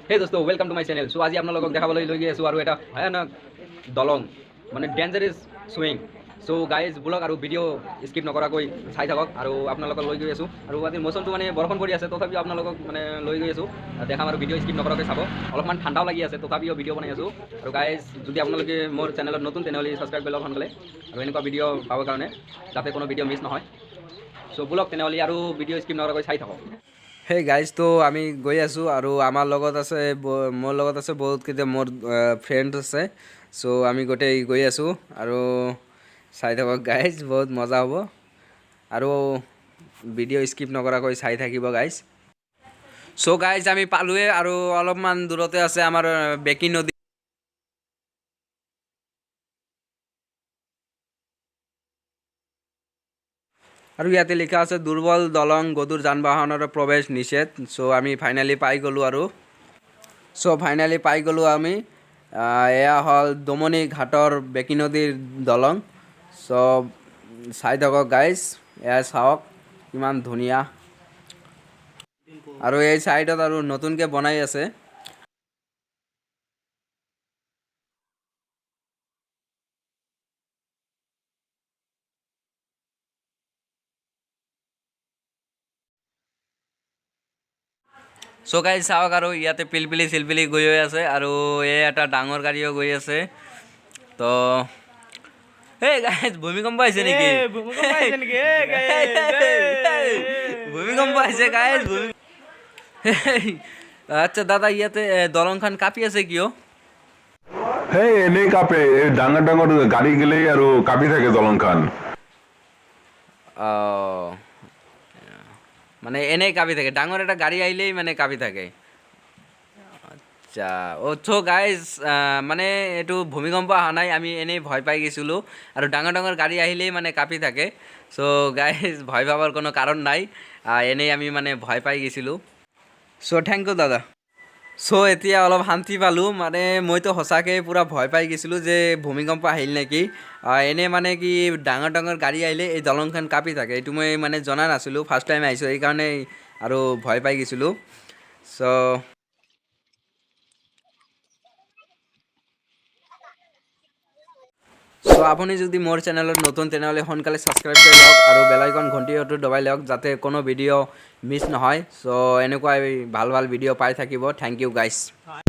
হে দোস্ত welcome to my channel. চ' আজি আপোনালোকক দেখাবলৈ লৈ গৈ আছোঁ আৰু এটা ভয়ানক দলং মানে ডেঞ্জাৰাছ চুইং। চ' গাইজ ব্লগ আৰু ভিডিঅ' স্কিপ নকৰাকৈ চাই থাকক আৰু আপোনালোকক লৈ গৈ আছোঁ। আৰু আজি মৌচমটো মানে বৰষুণ পৰি আছে, তথাপিও আপোনালোকক মানে লৈ গৈ আছোঁ দেখাম আৰু ভিডিঅ' স্কিপ নকৰাকৈ চাব। অলপমান ঠাণ্ডাও লাগি আছে, তথাপিও ভিডিঅ' বনাই আছোঁ। আৰু গাইজ যদি আপোনালোকে মোৰ চেনেলত নতুন তেনেহ'লে ছাবস্ক্ৰাইব কৰি লওক সোনকালে, আৰু এনেকুৱা ভিডিঅ' পাবৰ কাৰণে যাতে কোনো ভিডিঅ' মিছ নহয়। চ' ব্লগ তেনেহ'লে আৰু ভিডিঅ' স্কিপ নকৰাকৈ চাই থাকক। সেই গাইজ তো আমি গৈ আছোঁ আৰু আমাৰ লগত আছে মোৰ লগত আছে বহুতকেইটা মোৰ ফ্ৰেণ্ড আছে। চ' আমি গোটেই গৈ আছোঁ আৰু চাই থাকক গাইজ, বহুত মজা হ'ব আৰু ভিডিঅ' স্কিপ নকৰাকৈ চাই থাকিব গাইজ। চ' গাইজ আমি পালোৱে আৰু অলপমান দূৰতে আছে আমাৰ বেকী নদী। আৰু ইয়াতে লিখা আছে দুৰ্বল দলং, গধুৰ যান বাহনৰ প্ৰৱেশ নিষেধ। চ' আমি ফাইনেলি পাই গ'লোঁ আৰু ফাইনেলি পাই গ'লোঁ আমি। এয়া হ'ল দমনি ঘাটৰ বেকী নদীৰ দলং। চ' চাই থাকক গাইজ, এয়া চাওক কিমান ধুনীয়া। আৰু এই চাইডত আৰু নতুনকৈ বনাই আছে। চ' গাইজ চাওক, আৰু ইয়াতে পিলপিলি চিলপিলি গৈ আছে আৰু এই এটা ডাঙৰ গাড়ীও গৈ আছে। তো এই গাইজ ভূমিকম্প আহিছে নেকি? ভূমিকম্প আহিছে গাইজ। আচ্ছা দাদা, ইয়াতে দলংখন কাপি আছে কিয়? সেই এনেই কাপে, এই ডাঙৰ ডাঙৰ গাড়ী গেলেই আৰু কাপি থাকে দলংখন। মানে এনেই কাপি থাকে, ডাঙৰ এটা গাড়ী আহিলেই মানে কাপি থাকে। আচ্ছা চ' গাইজ মানে এইটো ভূমিকম্প অহা নাই, আমি এনেই ভয় পাই গৈছিলোঁ। আৰু ডাঙৰ ডাঙৰ গাড়ী আহিলেই মানে কাপি থাকে। চ' গাইজ ভয় পাবৰ কোনো কাৰণ নাই, এনেই আমি মানে ভয় পাই গৈছিলোঁ। চ' থেংক ইউ দাদা। চ' এতিয়া অলপ শান্তি পালোঁ, মানে মইতো সঁচাকৈ পূৰা ভয় পাই গৈছিলোঁ যে ভূমিকম্প আহিল নেকি। এনেই মানে কি ডাঙৰ ডাঙৰ গাড়ী আহিলে এই দলংখন কাপি থাকে, এইটো মই মানে জনা নাছিলোঁ, ফাৰ্ষ্ট টাইম আহিছোঁ সেইকাৰণে আৰু ভয় পাই গৈছিলোঁ। চ' আপুনি যদি মোৰ চেনেলত নতুন তেনেহ'লে সোনকালে ছাবস্ক্ৰাইব কৰি লওক আৰু বেলাইকন ঘণ্টিটো দবাই লওক যাতে কোনো ভিডিঅ' মিছ নহয়। চ' এনেকুৱাই ভাল ভাল ভিডিঅ' পাই থাকিব। Thank you guys.